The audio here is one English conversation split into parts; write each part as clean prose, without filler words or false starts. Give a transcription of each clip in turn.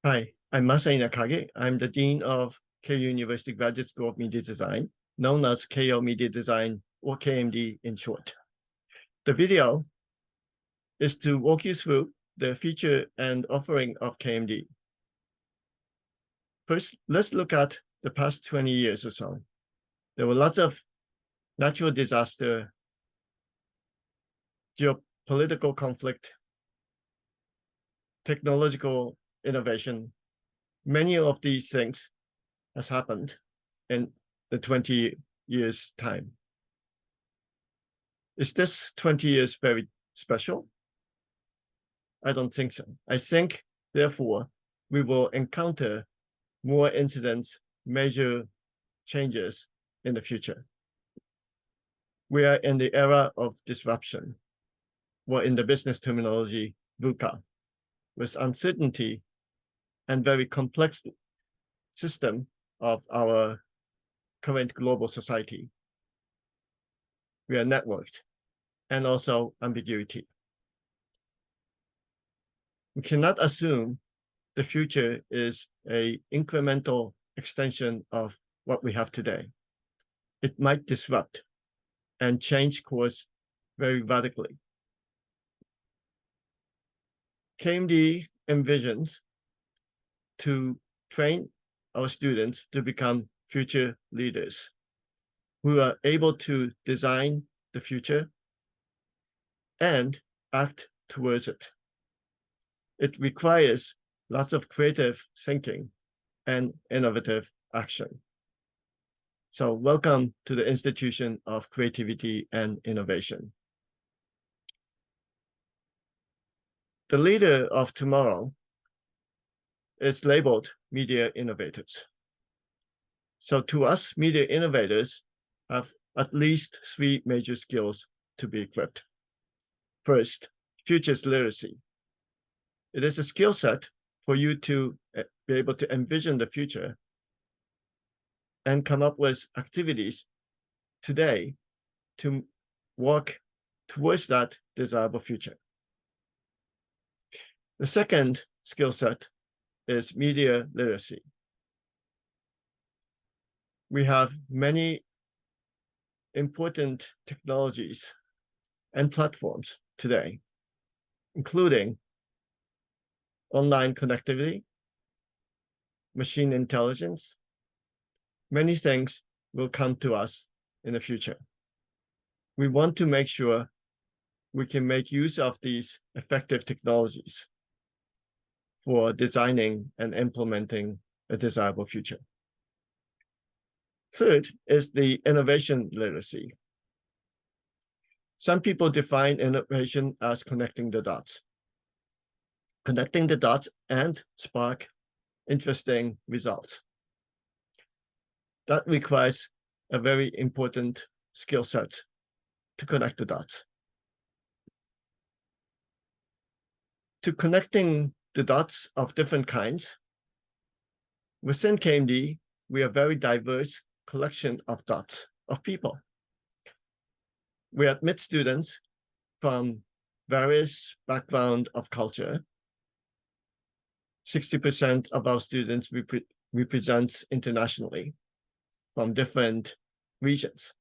Hi, I'm Masai Nakage. I'm the Dean of Keio University Graduate School of Media Design, known as Keio Media Design, or KMD in short. The video is to walk you through the feature and offering of KMD. First, let's look at the past 20 years or so. There were lots of natural disaster, geopolitical conflict, technological innovation. Many of these things has happened in the 20 years time. Is this 20 years very special? I don't think so. I think, therefore, we will encounter more incidents, major changes in the future. We are in the era of disruption, or in the business terminology, VUCA, with uncertainty and very complex system of our current global society. We are networked and also ambiguity. We cannot assume the future is an incremental extension of what we have today. It might disrupt and change course very radically. KMD envisions to train our students to become future leaders who are able to design the future and act towards it. It requires lots of creative thinking and innovative action. So welcome to the Institution of Creativity and Innovation. The leader of tomorrow is labeled media innovators. So to us, media innovators have at least three major skills to be equipped. First, futures literacy. It is a skill set for you to be able to envision the future and come up with activities today to walk towards that desirable future. The second skill set is media literacy. We have many important technologies and platforms today, including online connectivity, machine intelligence. Many things will come to us in the future. We want to make sure we can make use of these effective technologies for designing and implementing a desirable future. Third is the innovation literacy. Some people define innovation as connecting the dots. Connecting the dots and spark interesting results. That requires a very important skill set to connect the dots. To connecting the dots of different kinds, within KMD, we are a very diverse collection of dots of people. We admit students from various backgrounds of culture. 60% of our students represents internationally from different regions.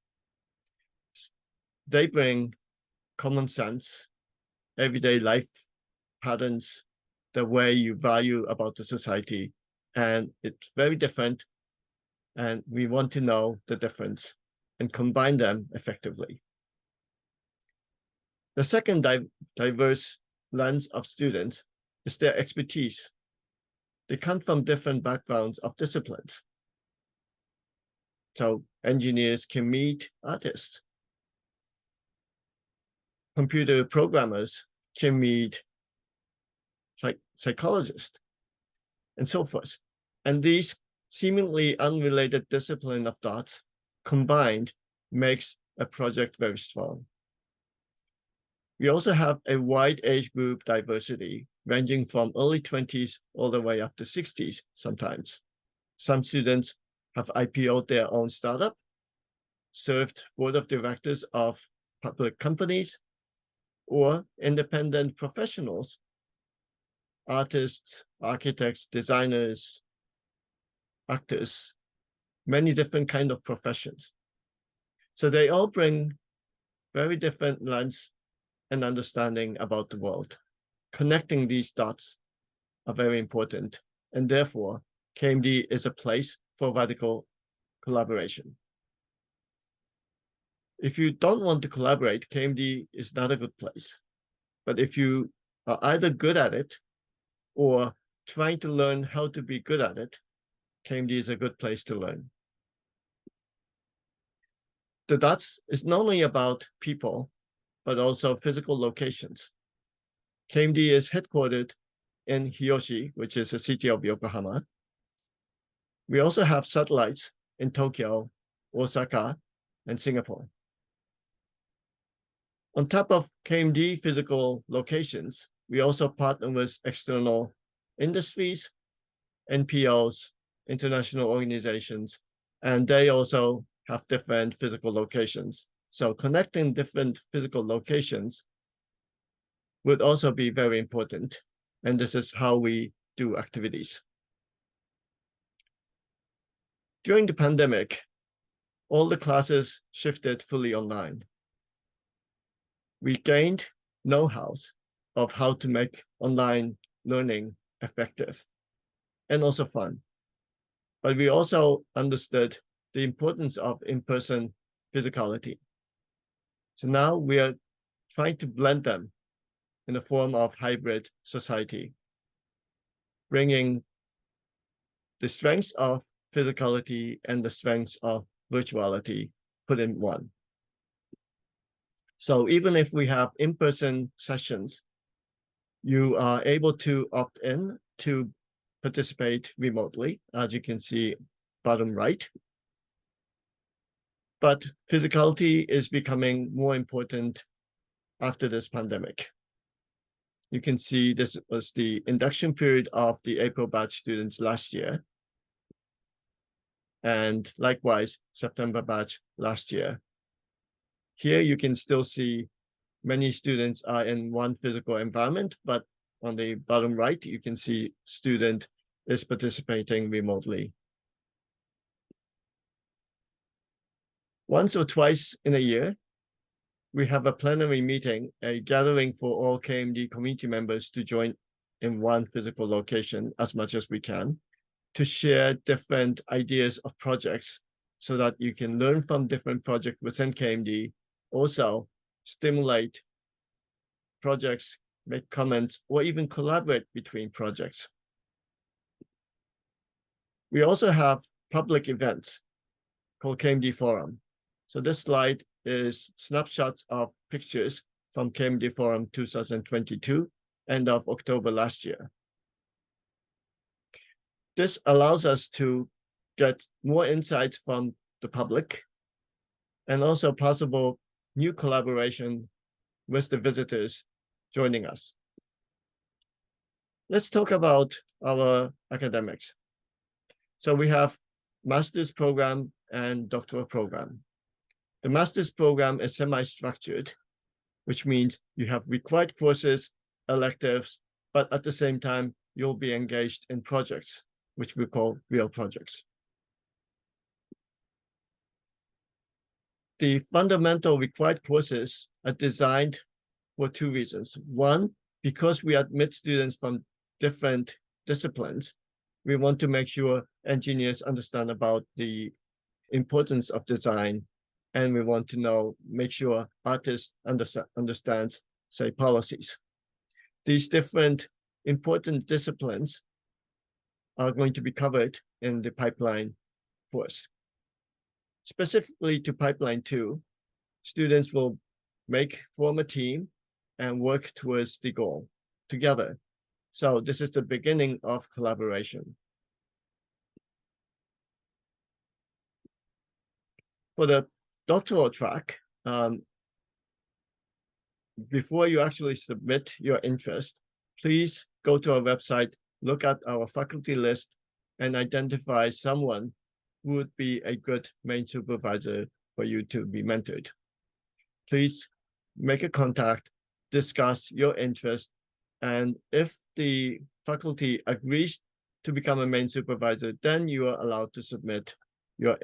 They bring common sense, everyday life patterns, the way you value about the society, and it's very different. And we want to know the difference and combine them effectively. The second diverse lens of students is their expertise. They come from different backgrounds of disciplines. So engineers can meet artists. Computer programmers can meet psychologists, and so forth. And these seemingly unrelated discipline of dots combined makes a project very strong. We also have a wide age group diversity, ranging from early 20s all the way up to 60s sometimes. Some students have IPO'd their own startup, served board of directors of public companies, or independent professionals artists, architects, designers, actors, many different kind of professions. So they all bring very different lens and understanding about the world. Connecting these dots are very important, and therefore KMD is a place for radical collaboration. If you don't want to collaborate, KMD is not a good place. But if you are either good at it or trying to learn how to be good at it, KMD is a good place to learn. The dots is not only about people, but also physical locations. KMD is headquartered in Hiyoshi, which is a city of Yokohama. We also have satellites in Tokyo, Osaka, and Singapore. On top of KMD physical locations, we also partner with external industries, NPOs, international organizations, and they also have different physical locations. So connecting different physical locations would also be very important. And this is how we do activities. During the pandemic, all the classes shifted fully online. We gained know-hows of how to make online learning effective and also fun. But we also understood the importance of in-person physicality. So now we are trying to blend them in the form of hybrid society, bringing the strengths of physicality and the strengths of virtuality put in one. So even if we have in-person sessions, you are able to opt in to participate remotely, as you can see bottom right. But physicality is becoming more important after this pandemic. You can see this was the induction period of the April batch students last year. And likewise, September batch last year. Here you can still see many students are in one physical environment, but on the bottom right, you can see student is participating remotely. Once or twice in a year, we have a plenary meeting, a gathering for all KMD community members to join in one physical location as much as we can, to share different ideas of projects so that you can learn from different projects within KMD, also stimulate projects, make comments, or even collaborate between projects. We also have public events called KMD Forum. So this slide is snapshots of pictures from KMD Forum 2022, end of October last year. This allows us to get more insights from the public and also possible new collaboration with the visitors joining us. Let's talk about our academics. So we have master's program and doctoral program. The master's program is semi-structured, which means you have required courses, electives, but at the same time, you'll be engaged in projects, which we call real projects. The fundamental required courses are designed for two reasons. One, because we admit students from different disciplines, we want to make sure engineers understand about the importance of design, and we want to make sure artists understand, say, policies. These different important disciplines are going to be covered in the pipeline course. Specifically to pipeline 2, students will form a team and work towards the goal together. So this is the beginning of collaboration. For the doctoral track, before you actually submit your interest, please go to our website, look at our faculty list, and identify someone who would be a good main supervisor for you to be mentored. Please make a contact, discuss your interest, and if the faculty agrees to become a main supervisor, then you are allowed to submit your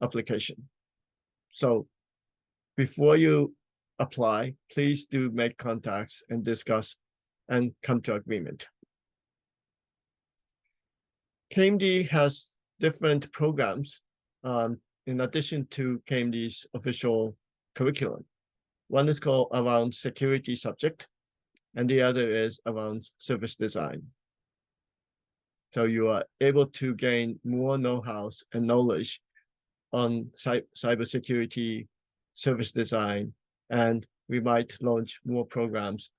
application. So before you apply, please do make contacts and discuss and come to agreement. KMD has different programs in addition to KMD's official curriculum. One is called around security subject, and the other is around service design. So you are able to gain more know-how and knowledge on cybersecurity, service design, and we might launch more programs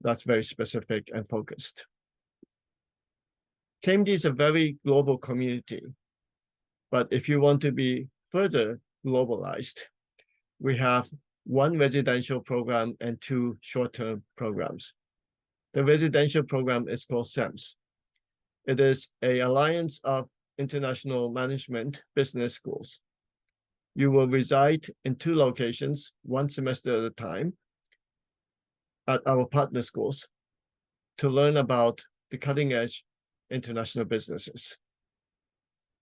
that's very specific and focused. KMD is a very global community, but if you want to be further globalized, we have one residential program and two short-term programs. The residential program is called SEMS. It is an alliance of international management business schools. You will reside in 2 locations, 1 semester at a time, at our partner schools to learn about the cutting-edge international businesses.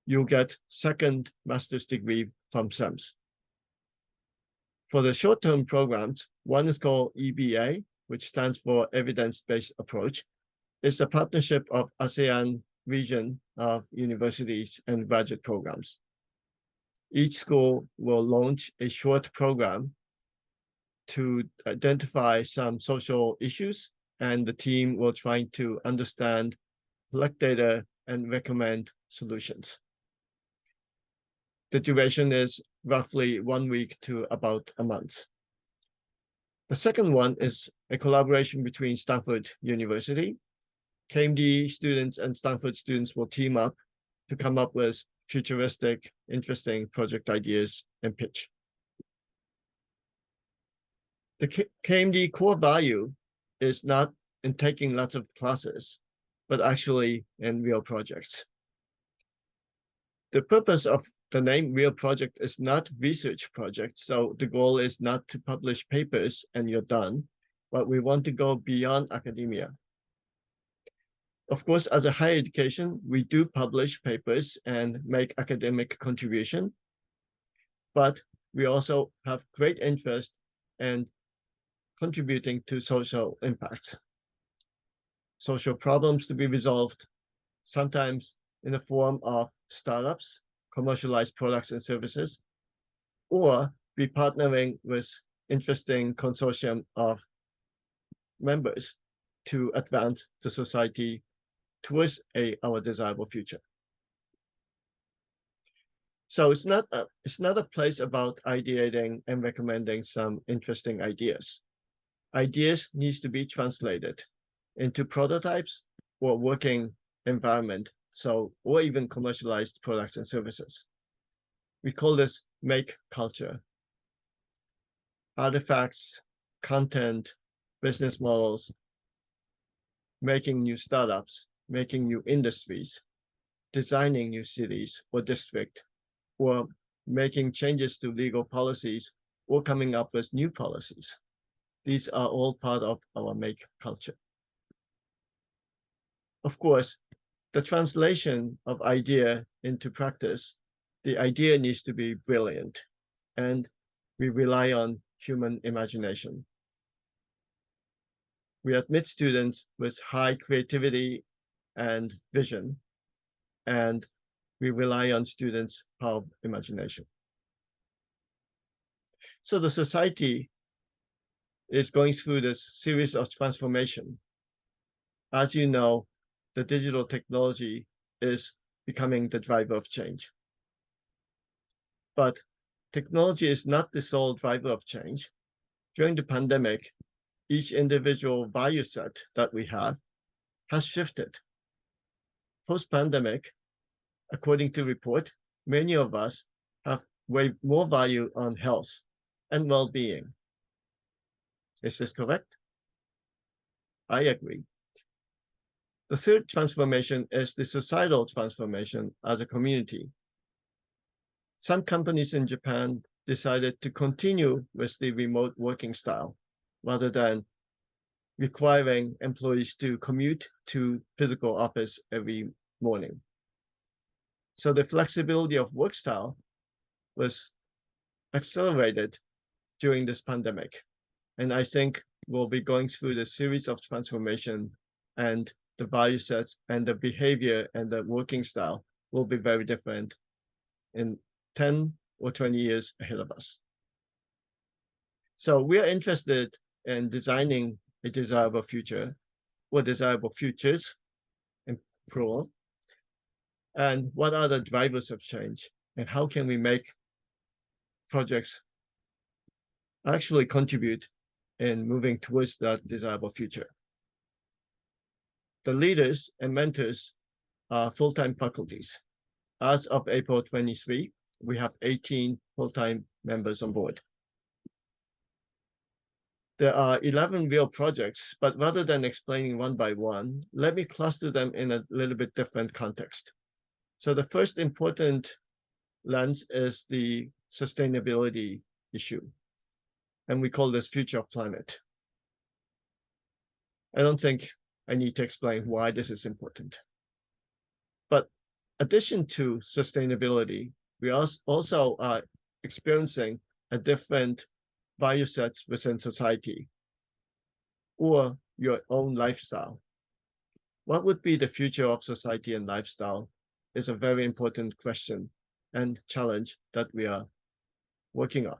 You'll get second master's degree from SEMS. For the short-term programs, one is called EBA, which stands for Evidence-Based Approach. It's a partnership of ASEAN region of universities and graduate programs. Each school will launch a short program to identify some social issues, and the team will try to understand, collect data, and recommend solutions. The duration is roughly 1 week to about a month. The second one is a collaboration between Stanford University. KMD students and Stanford students will team up to come up with futuristic, interesting project ideas and pitch. The KMD core value is not in taking lots of classes, but actually in real projects. The purpose of the name Real Project is not research project, so the goal is not to publish papers and you're done, but we want to go beyond academia. Of course, as a higher education, we do publish papers and make academic contribution, but we also have great interest in contributing to social impact. Social problems to be resolved, sometimes in the form of startups, commercialized products and services, or be partnering with interesting consortium of members to advance the society towards our desirable future. So it's not a place about ideating and recommending some interesting ideas. Ideas needs to be translated into prototypes or working environment, or even commercialized products and services. We call this make culture. Artifacts, content, business models, making new startups, making new industries, designing new cities or district, or making changes to legal policies, or coming up with new policies. These are all part of our make culture. Of course, the translation of idea into practice, the idea needs to be brilliant, and we rely on human imagination. We admit students with high creativity and vision, and we rely on students' power of imagination. So the society is going through this series of transformation. As you know, the digital technology is becoming the driver of change. But technology is not the sole driver of change. During the pandemic, each individual value set that we have has shifted. Post-pandemic, according to report, many of us have way more value on health and well-being. Is this correct? I agree. The third transformation is the societal transformation as a community. Some companies in Japan decided to continue with the remote working style rather than requiring employees to commute to physical office every morning. So the flexibility of work style was accelerated during this pandemic. And I think we'll be going through the series of transformation, and the value sets and the behavior and the working style will be very different in 10 or 20 years ahead of us. So we are interested in designing a desirable future or desirable futures in plural. And what are the drivers of change, and how can we make projects actually contribute in moving towards that desirable future? The leaders and mentors are full-time faculties. As of April 23, we have 18 full-time members on board. There are 11 real projects, but rather than explaining one by one, let me cluster them in a little bit different context. So the first important lens is the sustainability issue, and we call this future of planet. I don't think I need to explain why this is important. But addition to sustainability, we also are experiencing a different value sets within society or your own lifestyle. What would be the future of society and lifestyle is a very important question and challenge that we are working on.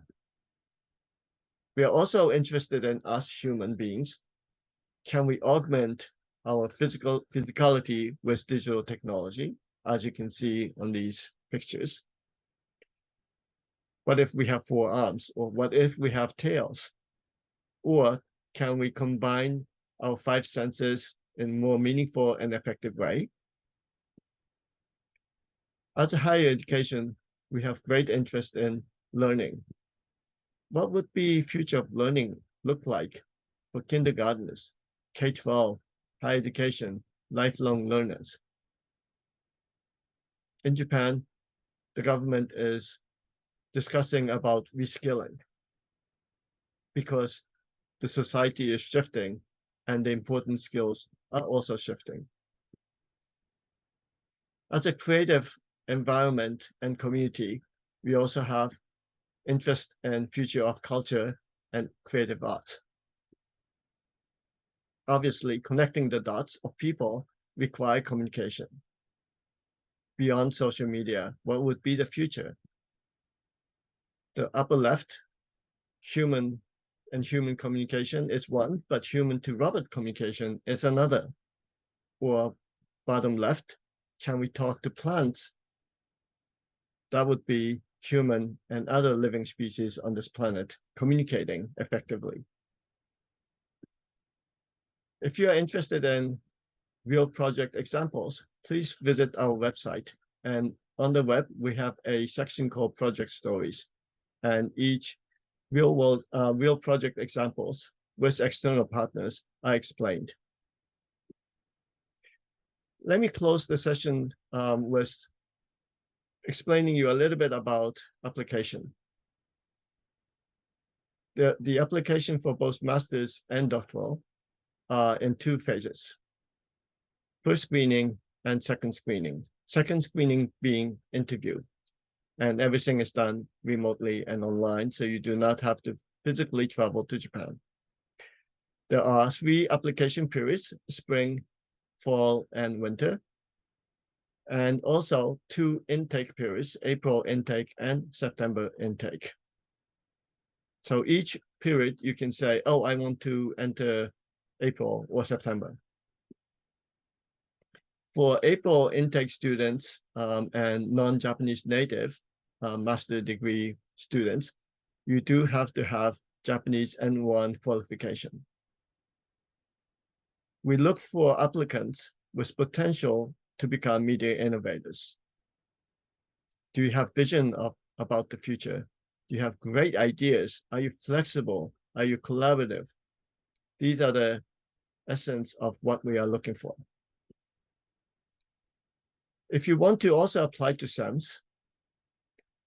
We are also interested in us human beings. Can we augment our physicality with digital technology, as you can see on these pictures? What if we have 4 arms, or what if we have tails? Or can we combine our 5 senses in more meaningful and effective way? As a higher education, we have great interest in learning. What would the future of learning look like for kindergartners, K-12, higher education, lifelong learners? In Japan, the government is discussing about reskilling because the society is shifting and the important skills are also shifting. As a creative environment and community, we also have interest in future of culture and creative art. Obviously, connecting the dots of people require communication. Beyond social media, what would be the future? The upper left, human and human communication is one, but human to robot communication is another. Or bottom left, can we talk to plants? That would be human and other living species on this planet communicating effectively. If you are interested in real project examples, please visit our website. And on the web, we have a section called Project Stories. And each real project examples with external partners are explained. Let me close the session with explaining you a little bit about application. The application for both master's and doctoral are in 2 phases. First screening and second screening. Second screening being interview. And everything is done remotely and online, so you do not have to physically travel to Japan. There are 3 application periods, spring, fall, and winter. And also 2 intake periods, April intake and September intake. So each period you can say, oh, I want to enter April or September. For April intake students and non-Japanese native master degree students, you do have to have Japanese N1 qualification. We look for applicants with potential to become media innovators. Do you have vision about the future? Do you have great ideas? Are you flexible? Are you collaborative? These are the essence of what we are looking for. If you want to also apply to SEMS,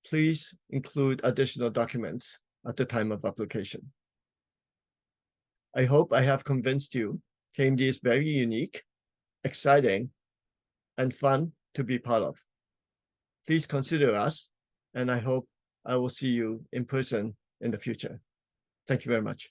please include additional documents at the time of application. I hope I have convinced you KMD is very unique, exciting, and fun to be part of. Please consider us, and I hope I will see you in person in the future. Thank you very much.